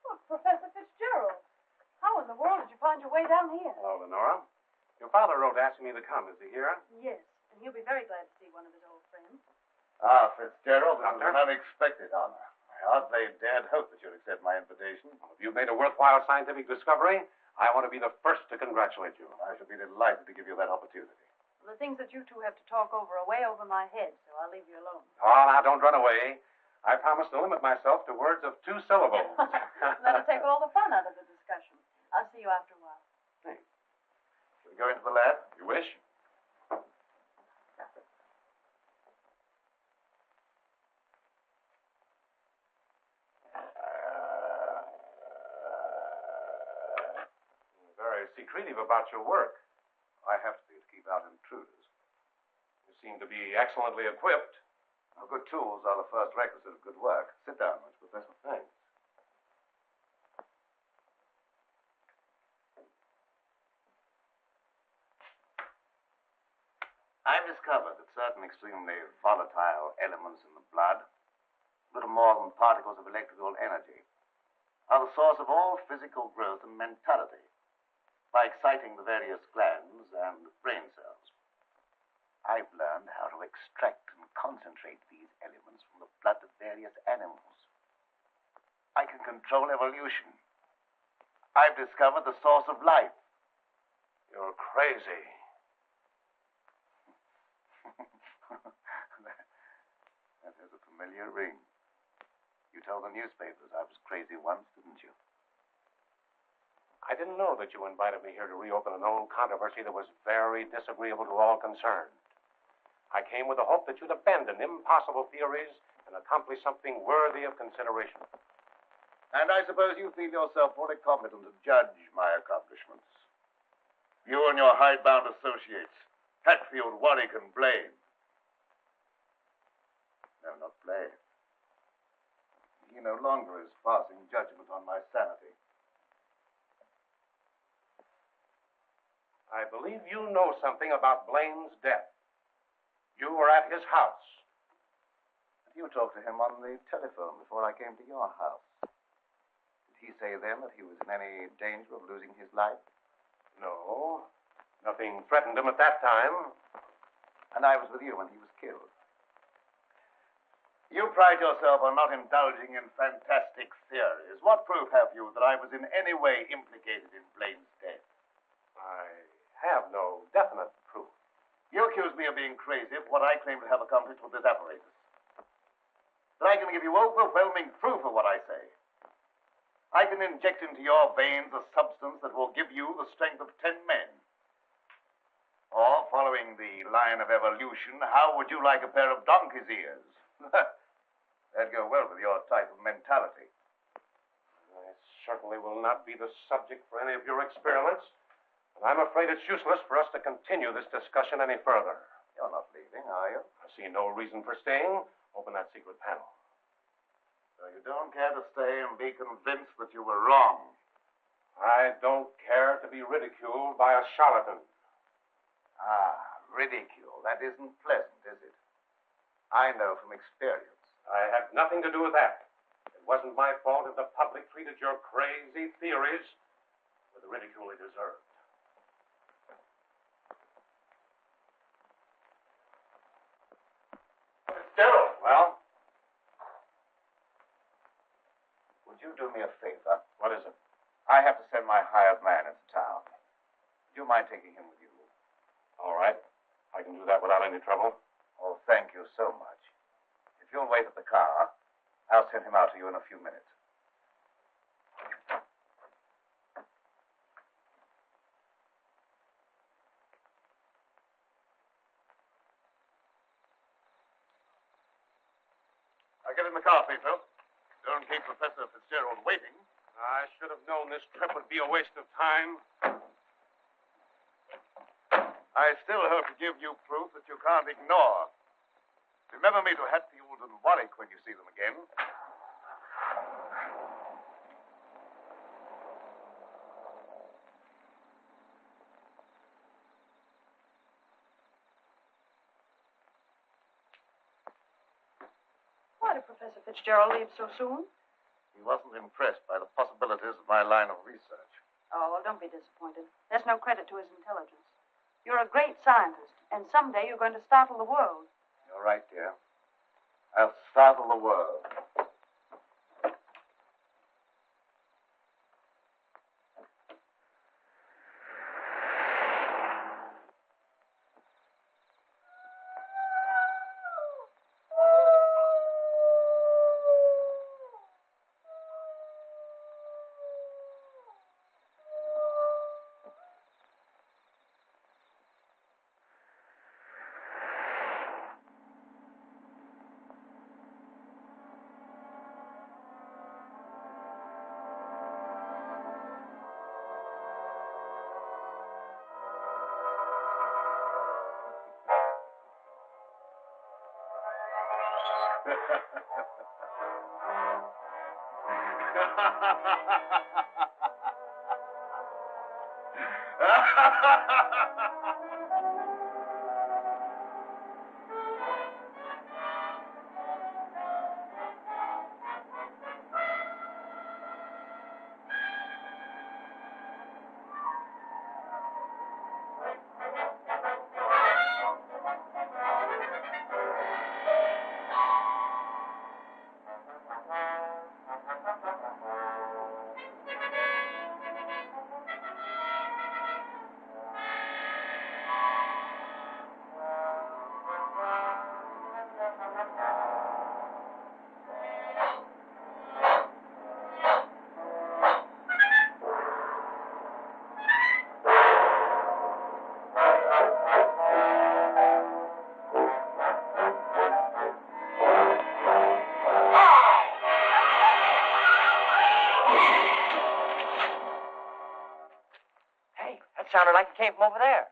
Look, Professor Fitzgerald. How in the world did you find your way down here?
Hello, Lenora. Your father wrote asking me to come. Is he here?
Yes, and he'll be very glad to see one of his old friends.
Ah, Fitzgerald, this is
Doctor?
an unexpected honor. I hardly dared hope that you'd accept my invitation.
Well, if you've made a worthwhile scientific discovery, I want to be the first to congratulate you.
I shall be delighted to give you that opportunity.
Well, the things that you two have to talk over are way over my head, so I'll leave you alone.
Oh, now, don't run away. I promise to limit myself to words of 2 syllables.
That'll take all the fun out of the discussion. I'll see you after a while.
Thanks.
Shall we go into the lab?
You wish? Very secretive about your work.
I have to be to keep out intruders.
You seem to be excellently equipped.
Now, good tools are the first requisite of good work. Sit down, Mr. Professor.
Thanks.
I've discovered that certain extremely volatile elements in the blood, little more than particles of electrical energy, are the source of all physical growth and mentality by exciting the various glands and brain cells. I've learned how to extract and concentrate these elements from the blood of various animals. I can control evolution. I've discovered the source of life.
You're crazy.
That has a familiar ring. You told the newspapers I was crazy once, didn't you?
I didn't know that you invited me here to reopen an old controversy that was very disagreeable to all concerned. I came with the hope that you'd abandon impossible theories and accomplish something worthy of consideration.
And I suppose you feel yourself fully competent to judge my accomplishments. You and your hidebound associates, Hatfield, Warwick, and Blaine. No, not Blaine. He no longer is passing judgment on my sanity.
I believe you know something about Blaine's death. You were at his house.
You talked to him on the telephone before I came to your house. Did he say then that he was in any danger of losing his life?
No. Nothing threatened him at that time.
And I was with you when he was killed. You pride yourself on not indulging in fantastic theories. What proof have you that I was in any way implicated in Blaine's death?
I have no definite proof.
You accuse me of being crazy for what I claim to have accomplished with this apparatus. that I can give you overwhelming proof of what I say. I can inject into your veins a substance that will give you the strength of 10 men. Or, following the line of evolution, how would you like a pair of donkey's ears? That'd go well with your type of mentality.
I certainly will not be the subject for any of your experiments, and I'm afraid it's useless for us to continue this discussion any further.
You're not leaving, are you?
I see no reason for staying. Open that secret panel.
So you don't care to stay and be convinced that you were wrong?
I don't care to be ridiculed by a charlatan.
Ah, ridicule. That isn't pleasant, is it? I know from experience.
I had nothing to do with that. It wasn't my fault if the public treated your crazy theories with the ridicule they deserved.
Gerald.
Well?
Would you do me a favor?
What is it?
I have to send my hired man into town. Do you mind taking him with you?
All right. I can do that without any trouble.
Oh, thank you so much. If you'll wait at the car, I'll send him out to you in a few minutes. Now get in the car, Pedro. Don't keep Professor Fitzgerald waiting.
I should have known this trip would be a waste of time.
I still hope to give you proof that you can't ignore. Remember me to Hatfield and Warwick when you see them again.
Why did Professor Fitzgerald leave so soon?
He wasn't impressed by the possibilities of my line of research.
Oh, well, don't be disappointed. There's no credit to his intelligence. You're a great scientist, and someday you're going to startle the world.
You're right, dear. I'll startle the world.
Sounded like it came from over there.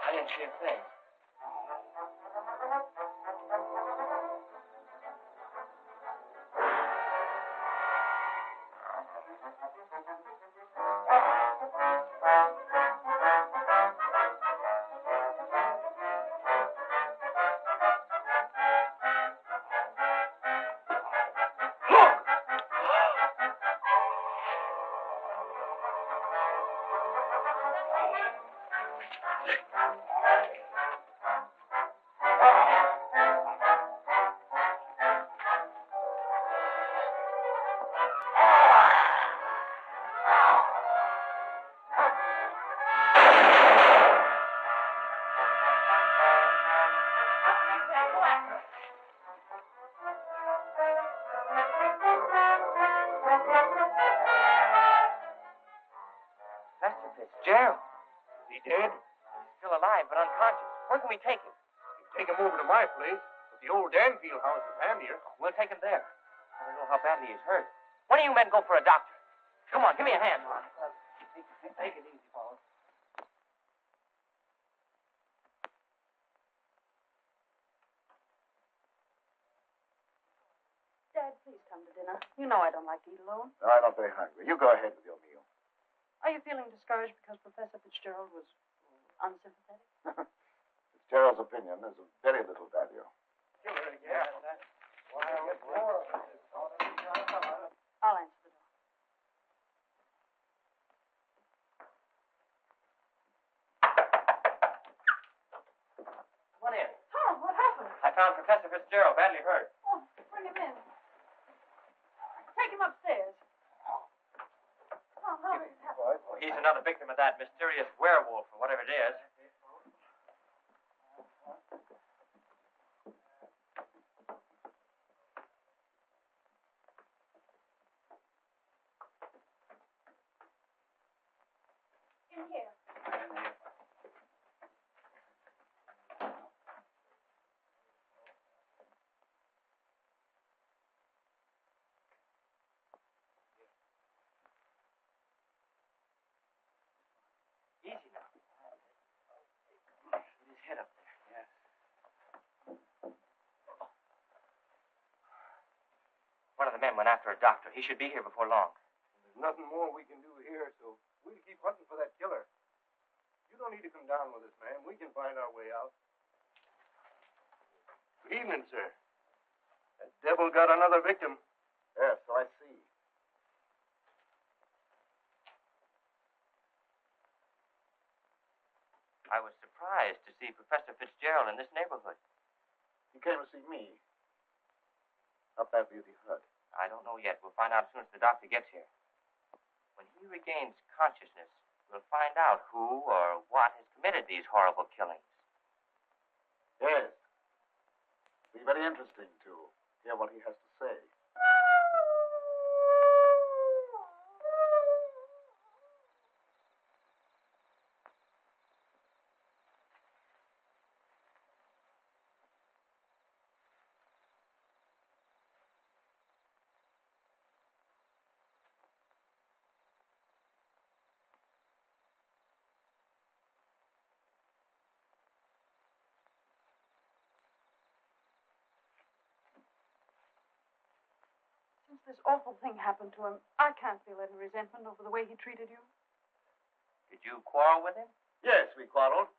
I didn't see a thing. still alive, but unconscious. Where can we take him?
Take him over to my place. But the old Danfield house is handier.
We'll take him there. I don't know how badly he's hurt. One of you men go for a doctor. Come on, give me a hand.
Take it easy, fellas.
Dad, please come to dinner. You know I don't like to eat alone.
No, I'm not very hungry. You go ahead with your meal.
Are you feeling discouraged because Professor Fitzgerald was unsympathetic?
Fitzgerald's opinion is of very little value.
I'll answer the door.
Come on in.
Tom, what happened?
I found Professor Fitzgerald badly hurt.
Oh, bring him in. Take him upstairs. Tom, how did it happen?
Oh, he's another victim of that mysterious werewolf or whatever it is.
In here.
Easy now. Put his head up there. Yes. One of the men went after a doctor. He should be here before long.
There's nothing more we can do here, so we'll keep hunting for that killer. You don't need to come down with us, ma'am. We can find our way out. Good evening, sir. That devil got another victim.
Yes, so I see.
I was surprised to see Professor Fitzgerald in this neighborhood.
He came to see me. How badly is he hurt?
I don't know yet. We'll find out as soon as the doctor gets here. When he regains consciousness, we'll find out who or what has committed these horrible killings.
Yes. It'll be very interesting to hear what he has to say.
Since this awful thing happened to him, I can't feel any resentment over the way he treated you.
Did you quarrel with him?
Yes, we quarreled.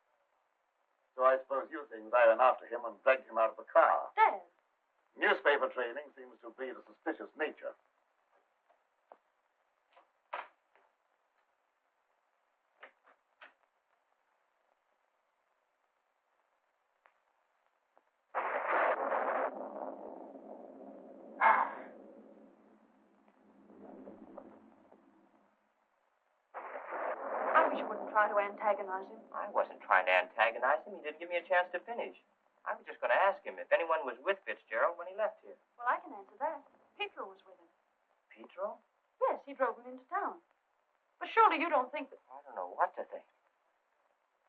So I suppose you think I ran after him and dragged him out of the car.
Dad.
Newspaper training seems to breed a suspicious nature.
I wish you wouldn't try to antagonize him.
I wasn't trying to antagonize him. He didn't give me a chance to finish. I was just going to ask him if anyone was with Fitzgerald when he left here.
Well, I can answer that. Pietro was with him.
Pietro?
Yes, he drove him into town. But surely you don't think that...
I don't know what to think.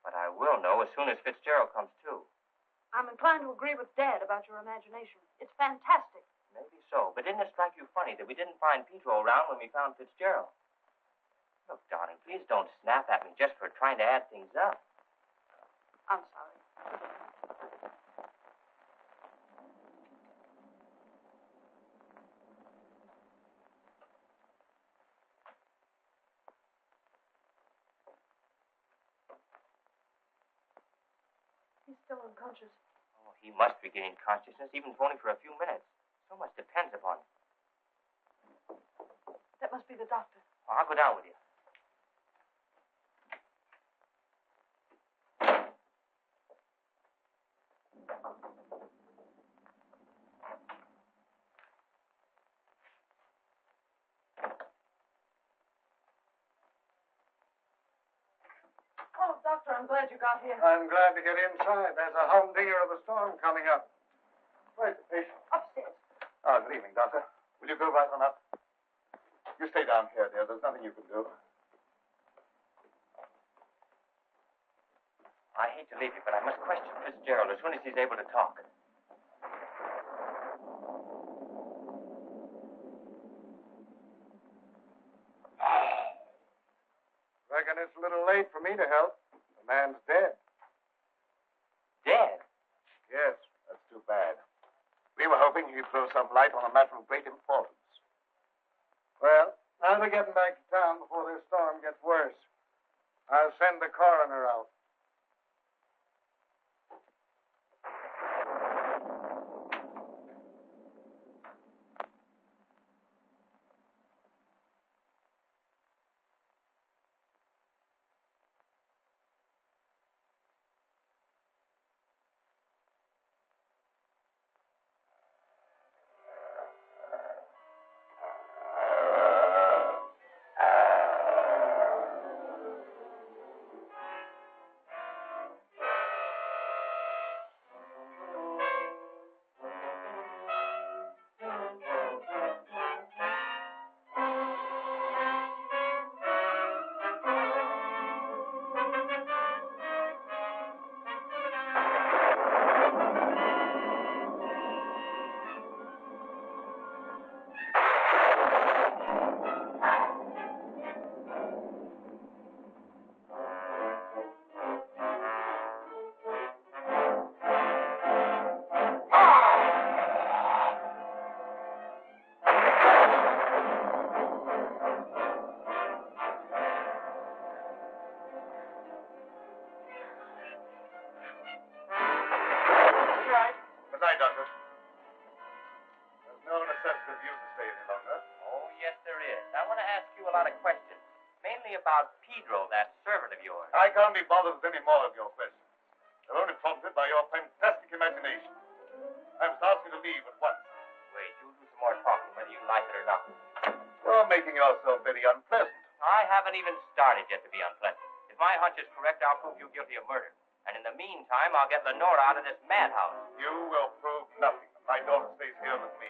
But I will know as soon as Fitzgerald comes to.
I'm inclined to agree with Dad about your imagination. It's fantastic.
Maybe so. But didn't it strike you funny that we didn't find Pietro around when we found Fitzgerald? Look, darling, please don't snap at me just for trying to add things up.
I'm sorry. He's still unconscious.
Oh, he must regain consciousness, even if only for a few minutes. So much depends upon it.
That must be the doctor.
Oh, I'll go down with you.
Oh, Doctor, I'm glad you got here.
I'm glad to get inside. There's a humdinger of a storm coming up. Where's the patient?
Upstairs.
Oh, good evening, Doctor. Will you go right on up? You stay down here, dear. There's nothing you can do.
I hate to leave you, but I must question Fitzgerald as soon as he's able to talk.
Reckon it's a little late for me to help. The man's dead.
Dead?
Yes, that's too bad. We were hoping he'd throw some light on a matter of great importance. Well, now they're getting back to town before this storm gets worse. I'll send the coroner out.
About Pedro, that servant of yours.
I can't be bothered with any more of your questions. They're only prompted by your fantastic imagination. I must ask you to leave at once.
Wait, you'll do some more talking, whether you like it or not.
You're making yourself very unpleasant.
I haven't even started yet to be unpleasant. If my hunch is correct, I'll prove you guilty of murder. And in the meantime, I'll get Lenora out of this madhouse.
You will prove nothing. My daughter stays here with me.